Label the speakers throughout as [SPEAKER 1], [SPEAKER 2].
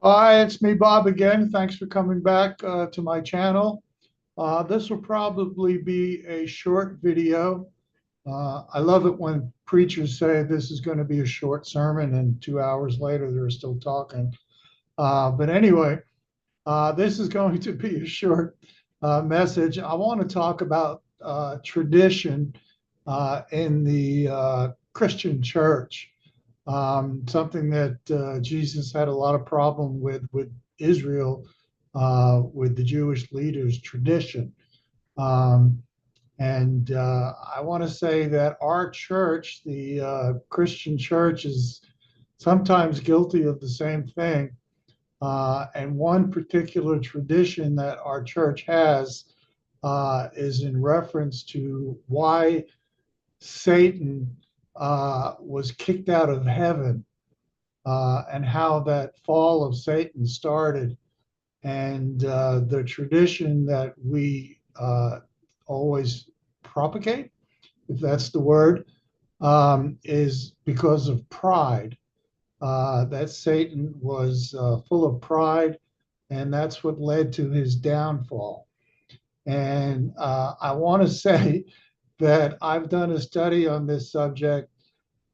[SPEAKER 1] Hi, it's me, Bob, again. Thanks for coming back to my channel. This will probably be a short video. I love it when preachers say this is going to be a short sermon, and 2 hours later they're still talking. But anyway, this is going to be a short message. I want to talk about tradition in the Christian church, something that Jesus had a lot of problem with Israel, with the Jewish leaders' tradition. Um, and I want to say that our church, the Christian church, is sometimes guilty of the same thing. And one particular tradition that our church has is in reference to why Satan was kicked out of heaven, and how that fall of Satan started. And the tradition that we always propagate, if that's the word, is because of pride. That Satan was full of pride, and that's what led to his downfall. And I want to say that I've done a study on this subject,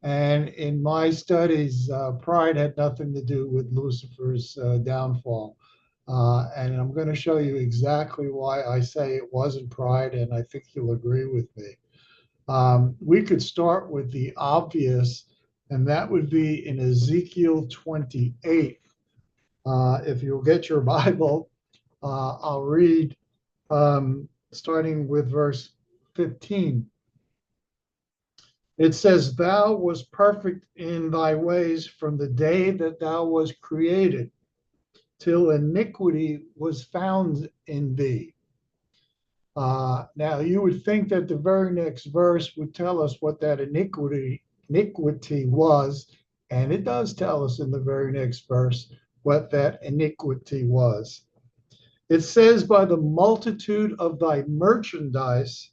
[SPEAKER 1] and in my studies, pride had nothing to do with Lucifer's downfall. And I'm going to show you exactly why I say it wasn't pride, and I think you'll agree with me. We could start with the obvious, and that would be in Ezekiel 28. If you'll get your Bible, I'll read starting with verse 15. It says, "Thou was perfect in thy ways from the day that thou was created, till iniquity was found in thee." Now, you would think that the very next verse would tell us what that iniquity was, and it does tell us in the very next verse what that iniquity was. It says, "By the multitude of thy merchandise,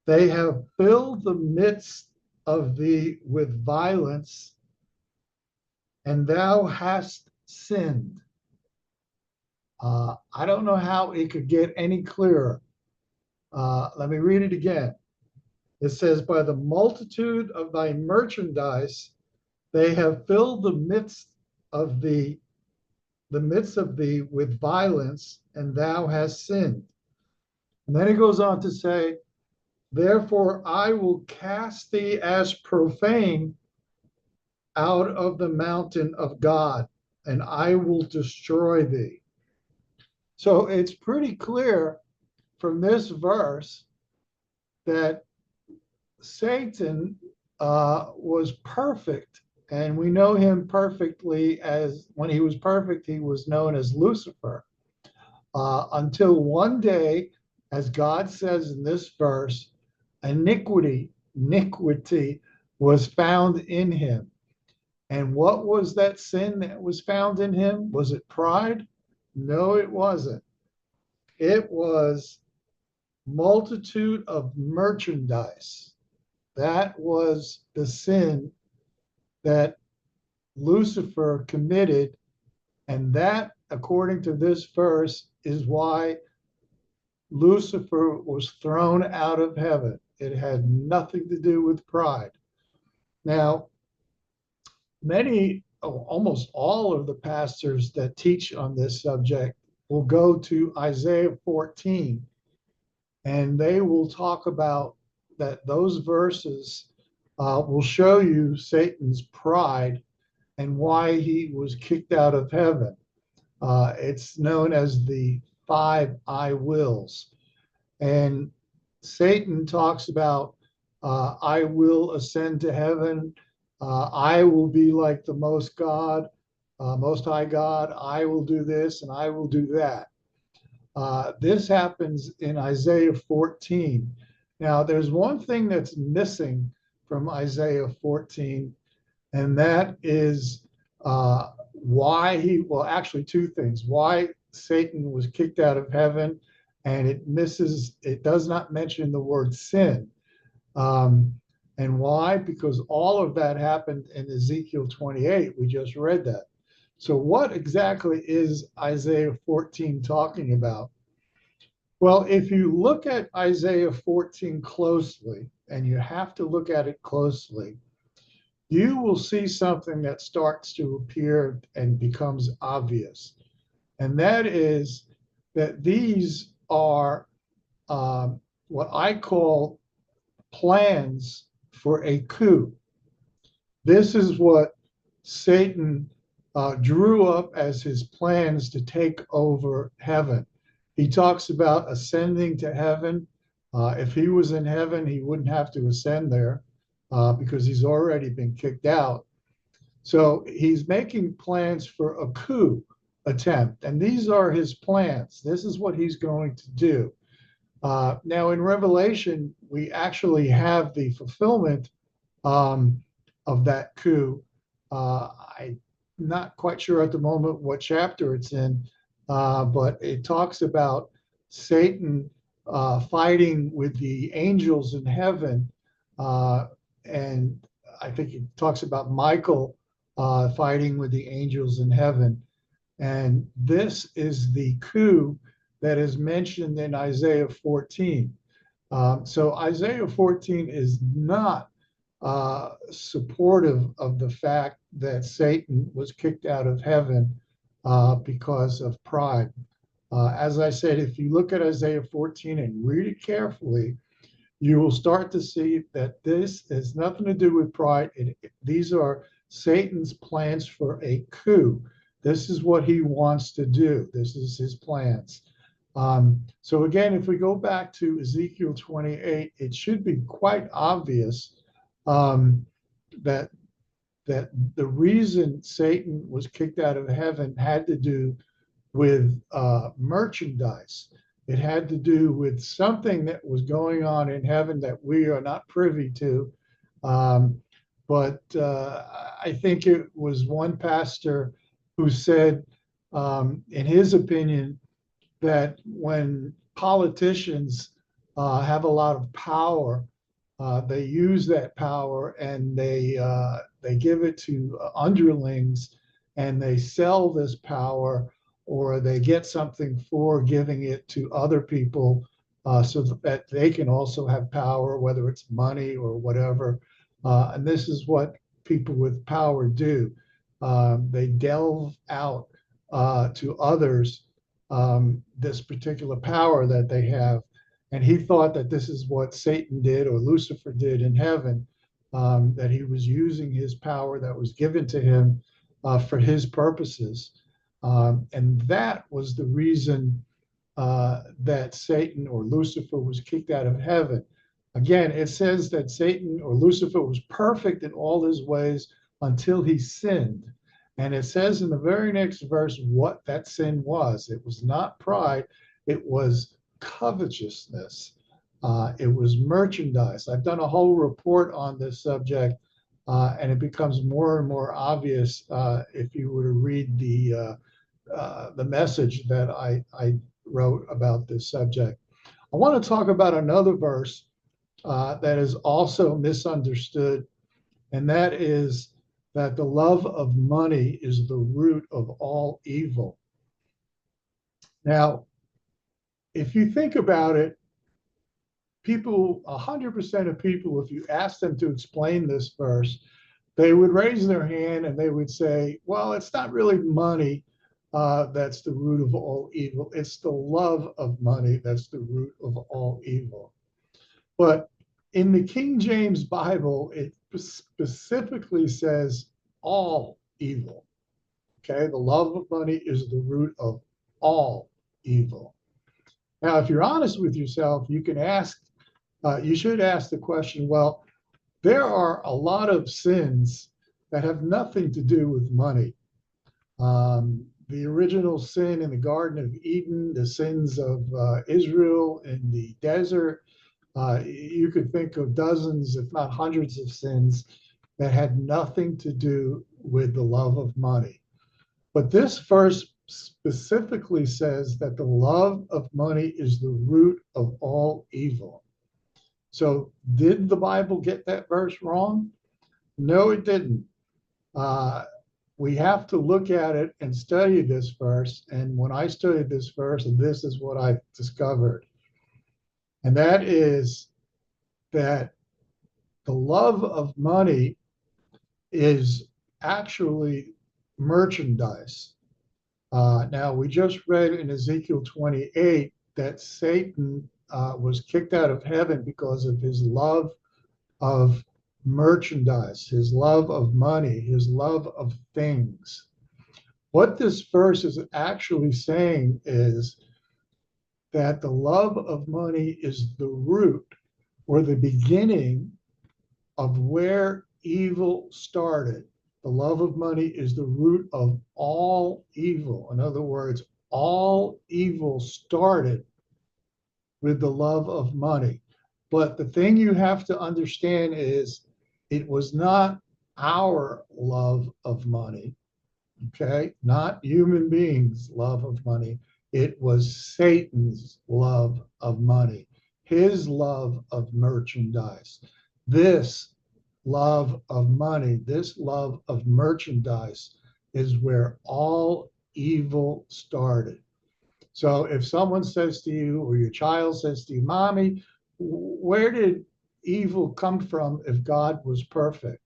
[SPEAKER 1] they have filled the midst of thee with violence, and thou hast sinned." I don't know how it could get any clearer. Let me read it again. It says, "By the multitude of thy merchandise, they have filled the midst of thee with violence, and thou hast sinned." And then it goes on to say, "Therefore I will cast thee as profane out of the mountain of God, and I will destroy thee." So it's pretty clear from this verse that Satan was perfect, and we know him perfectly as when he was perfect, he was known as Lucifer, until one day, as God says in this verse, iniquity was found in him. And what was that sin that was found in him? Was it pride? No, it wasn't. It was multitude of merchandise. That was the sin that Lucifer committed. And that, according to this verse, is why Lucifer was thrown out of heaven. It had nothing to do with pride. Now, almost all of the pastors that teach on this subject will go to Isaiah 14, and they will talk about that. Those verses will show you Satan's pride and why he was kicked out of heaven. It's known as the five I wills. And Satan talks about, I will ascend to heaven. I will be like the most high God. I will do this and I will do that. This happens in Isaiah 14. Now, there's one thing that's missing from Isaiah 14, and that is well, actually, two things. Why Satan was kicked out of heaven, and it does not mention the word sin. Um, and why? Because all of that happened in Ezekiel 28. We just read that. So what exactly is Isaiah 14 talking about? Well, if you look at Isaiah 14 closely, and you have to look at it closely, you will see something that starts to appear and becomes obvious. And that is that these are what I call plans for a coup. This is what Satan drew up as his plans to take over heaven. He talks about ascending to heaven. If he was in heaven, he wouldn't have to ascend there because he's already been kicked out. So he's making plans for a coup attempt, and these are his plans. This is what he's going to do. Now, in Revelation, we actually have the fulfillment um, of that coup. I'm not quite sure at the moment what chapter it's in, but it talks about Satan fighting with the angels in heaven. And I think it talks about Michael fighting with the angels in heaven. And this is the coup that is mentioned in Isaiah 14. So Isaiah 14 is not supportive of the fact that Satan was kicked out of heaven because of pride. As I said, if you look at Isaiah 14 and read it carefully, you will start to see that this has nothing to do with pride. These are Satan's plans for a coup. This is what he wants to do. This is his plans. So again, if we go back to Ezekiel 28, it should be quite obvious um, that that the reason Satan was kicked out of heaven had to do with merchandise. It had to do with something that was going on in heaven that we are not privy to. Um, but I think it was one pastor who said, in his opinion, that when politicians have a lot of power, they use that power and they give it to underlings, and they sell this power, or they get something for giving it to other people, so that they can also have power, whether it's money or whatever. And this is what people with power do. They delve out to others this particular power that they have. And he thought that this is what Satan did or Lucifer did in heaven, that he was using his power that was given to him for his purposes. And that was the reason that Satan or Lucifer was kicked out of heaven. Again, it says that Satan or Lucifer was perfect in all his ways until he sinned. And it says in the very next verse what that sin was. It was not pride, it was covetousness. It was merchandise. I've done a whole report on this subject, and it becomes more and more obvious if you were to read the message that I wrote about this subject. I want to talk about another verse that is also misunderstood, and that is that the love of money is the root of all evil. Now, if you think about it, people, 100% of people, if you ask them to explain this verse, they would raise their hand and they would say, well, it's not really money that's the root of all evil. It's the love of money that's the root of all evil. But in the King James Bible, it specifically says all evil. Okay, the love of money is the root of all evil. Now, if you're honest with yourself, you should ask the question, well, there are a lot of sins that have nothing to do with money. The original sin in the Garden of Eden, the sins of Israel in the desert, you could think of dozens, if not hundreds of sins that had nothing to do with the love of money. But this verse specifically says that the love of money is the root of all evil. So did the Bible get that verse wrong? No, it didn't. Uh, we have to look at it and study this verse. And when I studied this verse, and this is what I discovered, and that is that the love of money is actually merchandise. Now, we just read in Ezekiel 28 that Satan was kicked out of heaven because of his love of merchandise, his love of money, his love of things. What this verse is actually saying is that the love of money is the root or the beginning of where evil started. The love of money is the root of all evil. In other words, all evil started with the love of money. But the thing you have to understand is it was not our love of money, okay? Not human beings' love of money. It was Satan's love of money, his love of merchandise. This love of money, this love of merchandise is where all evil started. So if someone says to you, or your child says to you, Mommy, where did evil come from if God was perfect?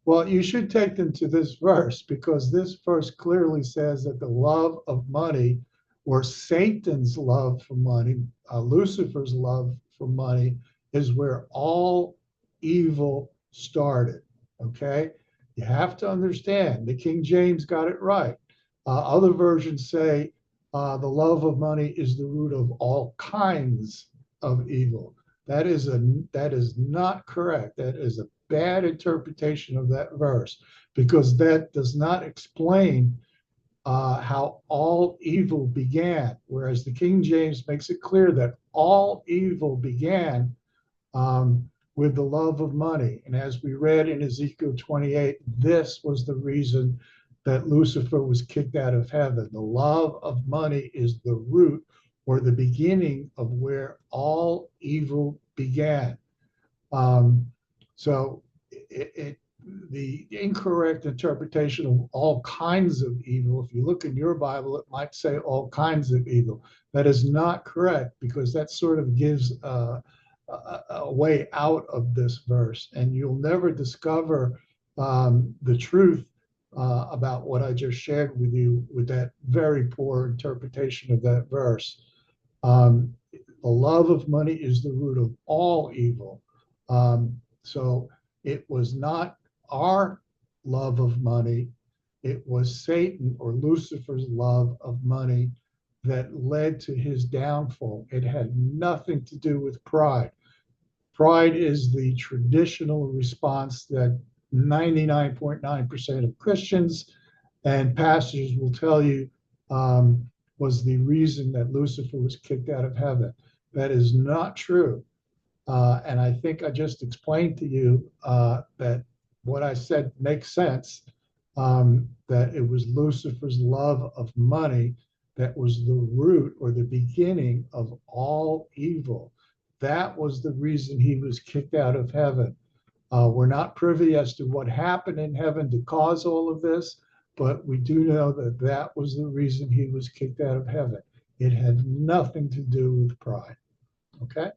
[SPEAKER 1] Well, you should take them to this verse because this verse clearly says that the love of money, or Satan's love for money, Lucifer's love for money, is where all evil started. Okay? You have to understand, the King James got it right. Other versions say the love of money is the root of all kinds of evil. That is not correct. That is a bad interpretation of that verse because that does not explain how all evil began. Whereas the King James makes it clear that all evil began with the love of money. And as we read in Ezekiel 28, this was the reason that Lucifer was kicked out of heaven. The love of money is the root or the beginning of where all evil began. So the incorrect interpretation of all kinds of evil, if you look in your Bible, it might say all kinds of evil. That is not correct because that sort of gives a way out of this verse, and you'll never discover the truth about what I just shared with you with that very poor interpretation of that verse. The love of money is the root of all evil. So it was not our love of money, it was Satan or Lucifer's love of money that led to his downfall. It had nothing to do with pride. Pride is the traditional response that 99.9% of Christians and pastors will tell you was the reason that Lucifer was kicked out of heaven. That is not true. And I think I just explained to you that what I said makes sense, that it was Lucifer's love of money that was the root or the beginning of all evil. That was the reason he was kicked out of heaven. We're not privy as to what happened in heaven to cause all of this, but we do know that that was the reason he was kicked out of heaven. It had nothing to do with pride. Okay?